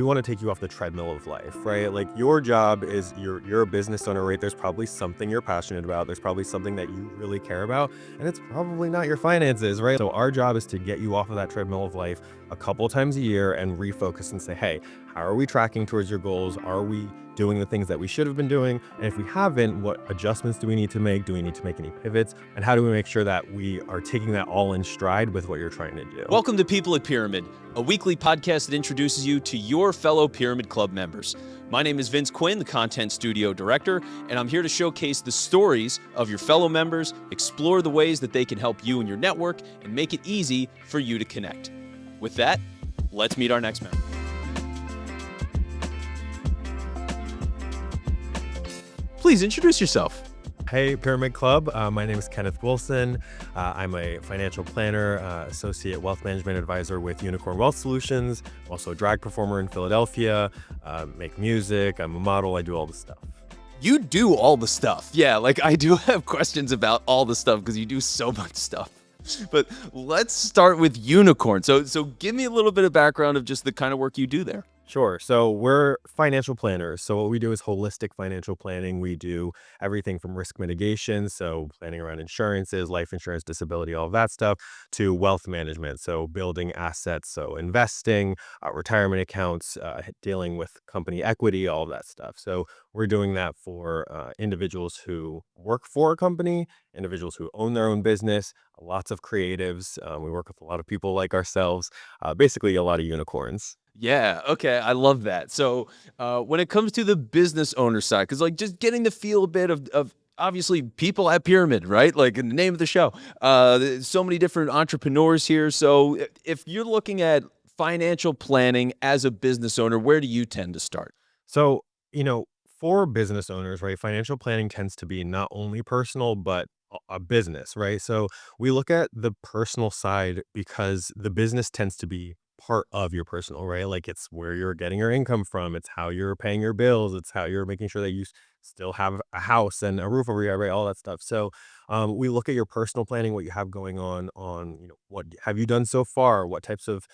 want to take you off the treadmill of life, right? Like your job is you're a business owner, right? There's probably something you're passionate about. There's probably something that you really care about, and it's probably not your finances, right? So our job is to get you off of that treadmill of life a couple times a year and refocus and say, hey, how are we tracking towards your goals? Are we doing the things that we should have been doing? And if we haven't, what adjustments do we need to make? Do we need to make any pivots? And how do we make sure that we are taking that all in stride with what you're trying to do? Welcome to People at Pyramid, a weekly podcast that introduces you to your fellow Pyramid Club members. My name is Vince Quinn, the Content Studio Director, and I'm here to showcase the stories of your fellow members, explore the ways that they can help you and your network, and make it easy for you to connect. With that, let's meet our next member. Please introduce yourself. Hey, Pyramid Club. My name is Kenneth Wilson. I'm a financial planner, associate wealth management advisor with Unicorn Wealth Solutions. I'm also a drag performer in Philadelphia, make music. I'm a model. I do all the stuff. You do all the stuff. Yeah, like I do have questions about all the stuff because you do so much stuff. But let's start with Unicorn. So give me a little bit of background of just the kind of work you do there. Sure. So we're financial planners. So what we do is holistic financial planning. We do everything from risk mitigation, so planning around insurances, life insurance, disability, all of that stuff, to wealth management, so building assets, so investing, retirement accounts, dealing with company equity, all of that stuff. So we're doing that for individuals who work for a company, individuals who own their own business, lots of creatives. We work with a lot of people like ourselves, basically a lot of unicorns. Yeah, okay, I love that. So when it comes to the business owner side, because like just getting to feel a bit of obviously People at Pyramid, right? Like in the name of the show, there's so many different entrepreneurs here. So if you're looking at financial planning as a business owner, where do you tend to start? So, for business owners, right, financial planning tends to be not only personal, but a business, right? So we look at the personal side because the business tends to be part of your personal, right? Like it's where you're getting your income from. It's how you're paying your bills. It's how you're making sure that you still have a house and a roof over your head, right? All that stuff. So we look at your personal planning, what you have going on, what have you done so far? What types of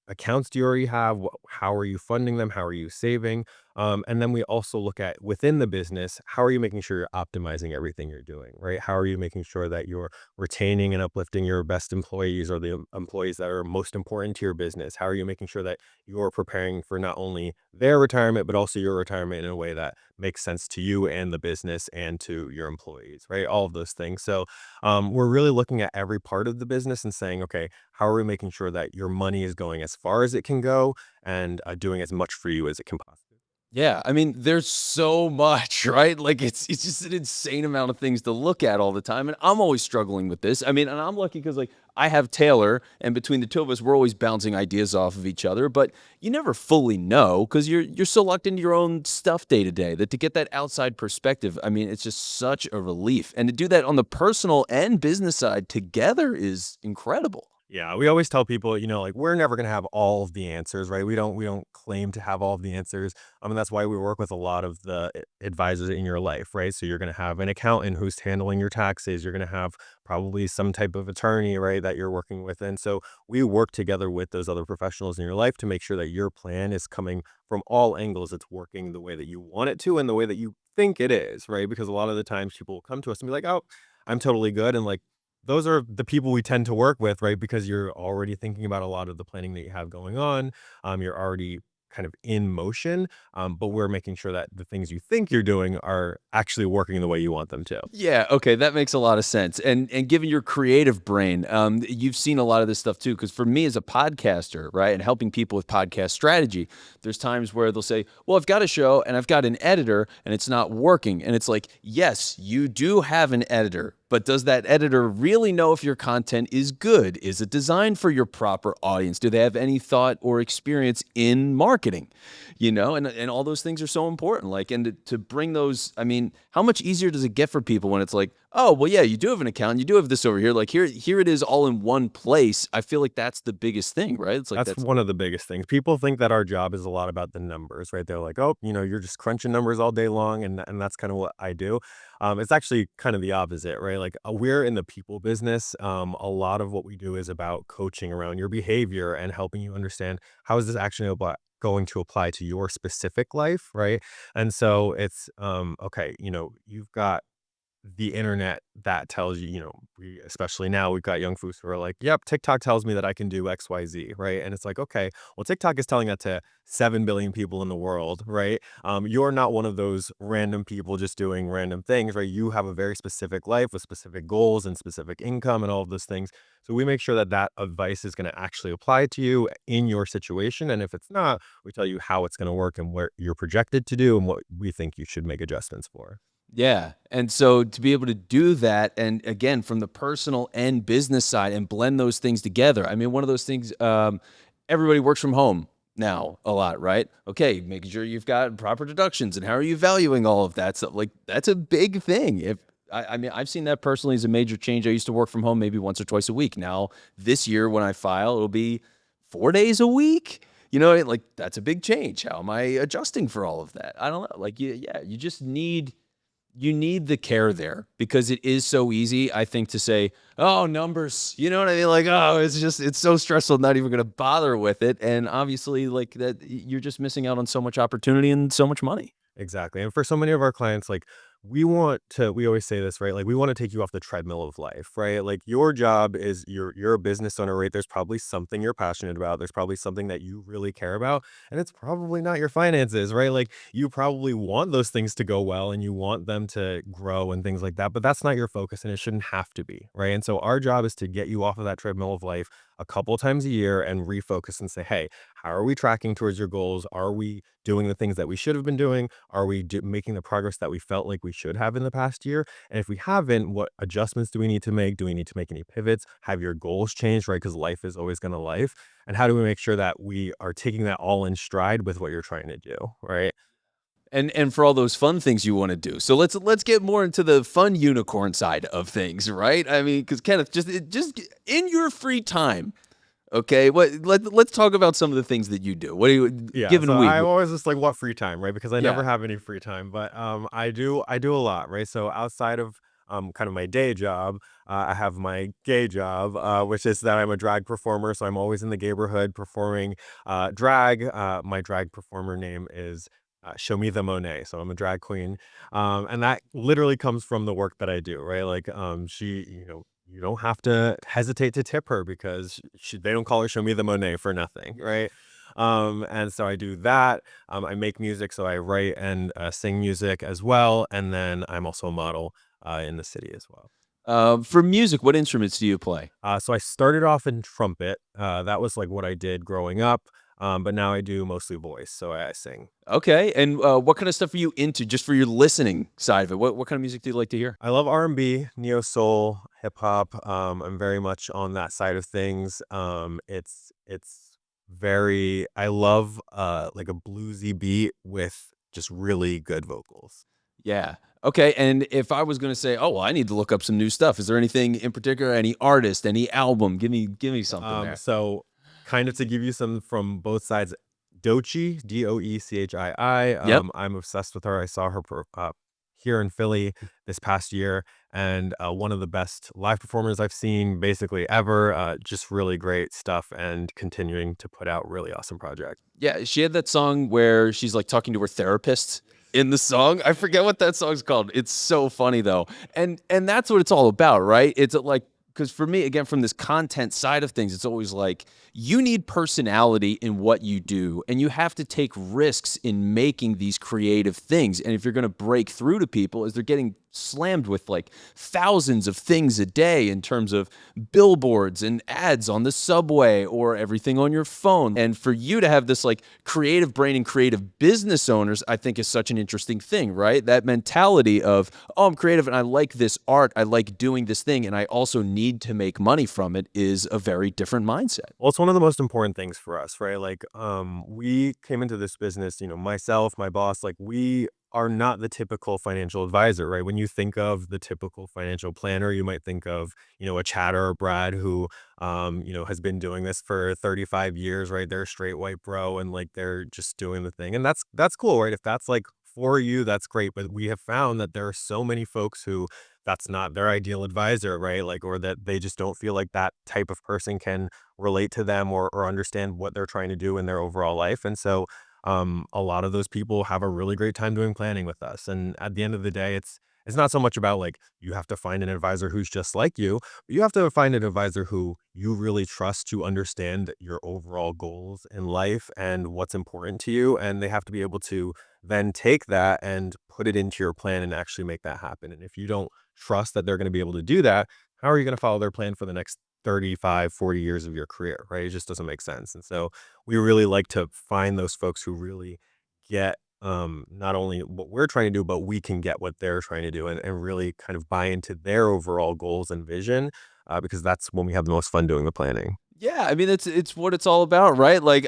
accounts do you already have? How are you funding them? How are you saving? And then we also look at within the business, how are you making sure you're optimizing everything you're doing, right? How are you making sure that you're retaining and uplifting your best employees or the employees that are most important to your business? How are you making sure that you're preparing for not only their retirement, but also your retirement in a way that makes sense to you and the business and to your employees, right? All of those things. So we're really looking at every part of the business and saying, okay, how are we making sure that your money is going as far as it can go and doing as much for you as it can possibly? Yeah, I mean, there's so much, right? Like it's just an insane amount of things to look at all the time, and I'm always struggling with this. I mean, and I'm lucky because like I have Taylor, and between the two of us, we're always bouncing ideas off of each other. But you never fully know because you're so locked into your own stuff day to day that to get that outside perspective, I mean, it's just such a relief, and to do that on the personal and business side together is incredible. Yeah, we always tell people, like we're never gonna have all of the answers, right? We don't claim to have all of the answers. And that's why we work with a lot of the advisors in your life, right? So you're gonna have an accountant who's handling your taxes. You're gonna have probably some type of attorney, right, that you're working with. And so we work together with those other professionals in your life to make sure that your plan is coming from all angles. It's working the way that you want it to and the way that you think it is, right? Because a lot of the times people will come to us and be like, oh, I'm totally good. And like those are the people we tend to work with, right? Because you're already thinking about a lot of the planning that you have going on. You're already kind of in motion, but we're making sure that the things you think you're doing are actually working the way you want them to. Yeah, okay, that makes a lot of sense. And given your creative brain, you've seen a lot of this stuff too. Because for me as a podcaster, right, and helping people with podcast strategy, there's times where they'll say, "Well, I've got a show and I've got an editor, and it's not working." And it's like, yes, you do have an editor. But does that editor really know if your content is good? Is it designed for your proper audience? Do they have any thought or experience in marketing? And all those things are so important. Like, and to bring those, I mean, how much easier does it get for people when it's like, oh, well, yeah, you do have an account, you do have this over here. Like here it is all in one place. I feel like that's the biggest thing, right? It's like That's one of the biggest things. People think that our job is a lot about the numbers, right? They're like, oh, you're just crunching numbers all day long, and that's kind of what I do. It's actually kind of the opposite, right? Like we're in the people business. A lot of what we do is about coaching around your behavior and helping you understand how is this actually going to apply to your specific life, right? And so it's okay, you've got the internet that tells you, we especially now we've got young folks who are like, "Yep, TikTok tells me that I can do XYZ," right? And it's like, okay, well, TikTok is telling that to 7 billion people in the world, right? You're not one of those random people just doing random things, right? You have a very specific life with specific goals and specific income and all of those things. So we make sure that that advice is going to actually apply to you in your situation. And if it's not, we tell you how it's going to work and where you're projected to do and what we think you should make adjustments for. Yeah. And so to be able to do that, and again, from the personal and business side and blend those things together. I mean, one of those things, everybody works from home now a lot, right? Okay, making sure you've got proper deductions and how are you valuing all of that stuff? Like, that's a big thing. I mean, I've seen that personally as a major change. I used to work from home maybe once or twice a week. Now, this year when I file, it'll be 4 days a week. Like that's a big change. How am I adjusting for all of that? I don't know. Like, yeah, you just need the care there because it is so easy, I think, to say, oh, numbers, you know what I mean? Like, oh, it's so stressful, not even going to bother with it. And obviously, like that, you're just missing out on so much opportunity and so much money. Exactly. And for so many of our clients, like we always say this, right? Like we want to take you off the treadmill of life, right? Like your job is you're a business owner, right? There's probably something you're passionate about. There's probably something that you really care about. And it's probably not your finances, right? Like you probably want those things to go well and you want them to grow and things like that. But that's not your focus and it shouldn't have to be, right? And so our job is to get you off of that treadmill of life a couple times a year and refocus and say, hey, how are we tracking towards your goals? Are we doing the things that we should have been doing? Are we making the progress that we felt like we should have in the past year? And if we haven't, what adjustments do we need to make? Do we need to make any pivots? Have your goals changed, right? Because life is always going to life. And how do we make sure that we are taking that all in stride with what you're trying to do, right? And for all those fun things you want to do. So let's get more into the fun unicorn side of things, right? I mean, because Kenneth, just in your free time, okay, let's talk about some of the things that you do. What do you Yeah, given so week? I'm always just like, what free time, right? Because I never Yeah. have any free time, but I do a lot, right? So outside of kind of my day job, I have my gay job, which is that I'm a drag performer. So I'm always in the neighborhood performing drag. My drag performer name is Shometha Monet. So I'm a drag queen, and that literally comes from the work that I do, right? Like she, you don't have to hesitate to tip her because they don't call her Shometha Monet for nothing, right? And so I do that. I make music, so I write and sing music as well. And then I'm also a model in the city as well. For music, what instruments do you play? So I started off in trumpet. That was like what I did growing up. But now I do mostly voice, so I sing. Okay, and what kind of stuff are you into, just for your listening side of it? What kind of music do you like to hear? I love R&B, neo soul, hip hop. I'm very much on that side of things. It's very I love like a bluesy beat with just really good vocals. Yeah. Okay, and if I was going to say, oh well, I need to look up some new stuff. Is there anything in particular, any artist, any album? Give me something there. So kind of to give you some from both sides, Doechii, Doechii. Yep. I'm obsessed with her. I saw her here in Philly this past year, and one of the best live performers I've seen basically ever. Just really great stuff, and continuing to put out really awesome projects. Yeah, she had that song where she's like talking to her therapist in the song. I forget what that song's called. It's so funny though. And that's what it's all about, right? It's like, because for me, again, from this content side of things, it's always like you need personality in what you do, and you have to take risks in making these creative things. And if you're going to break through to people, as they're getting slammed with like thousands of things a day in terms of billboards and ads on the subway or everything on your phone. And for you to have this like creative brain and creative business owners, I think is such an interesting thing, right? That mentality of, oh, I'm creative and I like this art, I like doing this thing, and I also need to make money from it is a very different mindset. Well, it's one of the most important things for us, right? Like, we came into this business, myself, my boss, like we are not the typical financial advisor, right? When you think of the typical financial planner, you might think of, a Chad or a Brad who, has been doing this for 35 years, right? They're a straight white bro and like they're just doing the thing. And that's cool, right? If that's like for you, that's great. But we have found that there are so many folks who that's not their ideal advisor, right? Like, or that they just don't feel like that type of person can relate to them or understand what they're trying to do in their overall life. And so a lot of those people have a really great time doing planning with us. And at the end of the day, it's not so much about like you have to find an advisor who's just like you, but you have to find an advisor who you really trust to understand your overall goals in life and what's important to you. And they have to be able to then take that and put it into your plan and actually make that happen. And if you don't trust that they're going to be able to do that, how are you going to follow their plan for the next 35, 40 years of your career, right? It just doesn't make sense. And so we really like to find those folks who really get not only what we're trying to do, but we can get what they're trying to do and really kind of buy into their overall goals and vision because that's when we have the most fun doing the planning. Yeah, I mean it's what it's all about, right? Like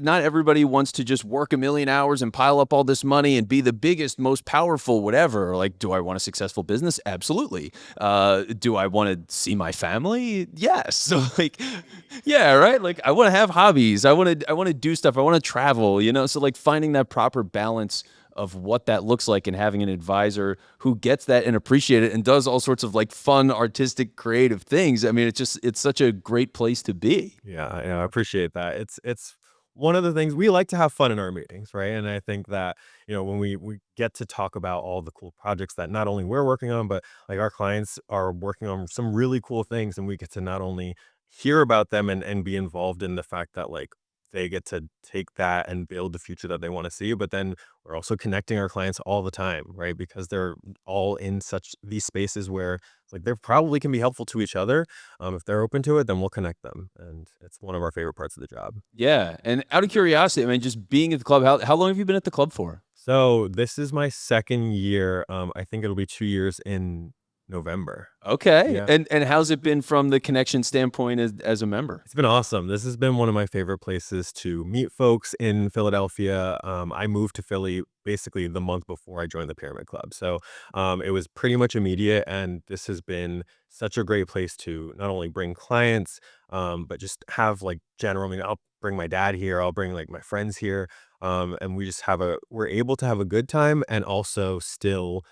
not everybody wants to just work a million hours and pile up all this money and be the biggest, most powerful, whatever. Like, do I want a successful business? Absolutely. Do I want to see my family? Yes. So like, yeah, right. Like I want to have hobbies. I want to do stuff. I want to travel. So like finding that proper balance of what that looks like and having an advisor who gets that and appreciate it and does all sorts of like fun, artistic, creative things. I mean, it's such a great place to be. Yeah, I appreciate that. It's one of the things we like to have fun in our meetings, right? And I think that, when we get to talk about all the cool projects that not only we're working on, but like our clients are working on some really cool things, and we get to not only hear about them and be involved in the fact that like they get to take that and build the future that they want to see, but then we're also connecting our clients all the time, right? Because they're all in such these spaces where it's like they probably can be helpful to each other if they're open to it, then we'll connect them, and it's one of our favorite parts of the job. Yeah. And out of curiosity, I mean, just being at the club, how long have you been at the club for? So this is my second year. I think it'll be 2 years in November. Okay. Yeah. And how's it been from the connection standpoint as a member? It's been awesome. This has been one of my favorite places to meet folks in Philadelphia. I moved to Philly basically the month before I joined the Pyramid Club. So it was pretty much immediate. And this has been such a great place to not only bring clients, but just have like general, I mean, I'll bring my dad here, I'll bring like my friends here. And we just we're able to have a good time and also still,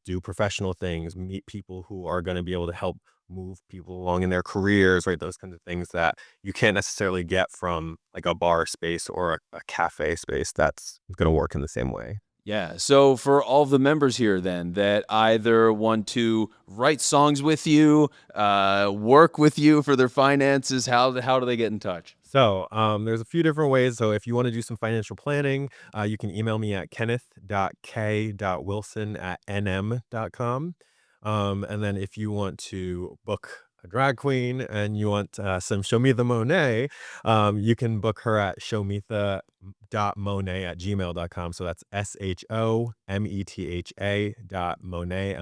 do professional things, meet people who are going to be able to help move people along in their careers, right? Those kinds of things that you can't necessarily get from like a bar space or a cafe space that's going to work in the same way. Yeah. So for all the members here then that either want to write songs with you, work with you for their finances, how do they get in touch? So there's a few different ways. So if you want to do some financial planning, you can email me at kenneth.k.wilson@nm.com. And then if you want to book a drag queen and you want some Shometha Monet, you can book her at shometha.monet@gmail.com. So that's SHOMETHA .monet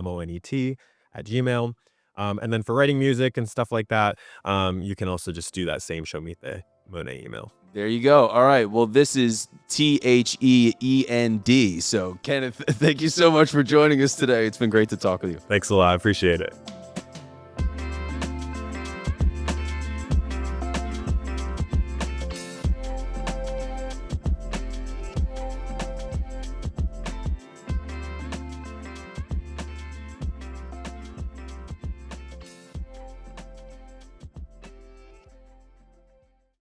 at Gmail. And then for writing music and stuff like that, you can also just do that same Shometha Monet email. There you go. All right. Well, this is THEEND. So, Kenneth, thank you so much for joining us today. It's been great to talk with you. Thanks a lot. I appreciate it.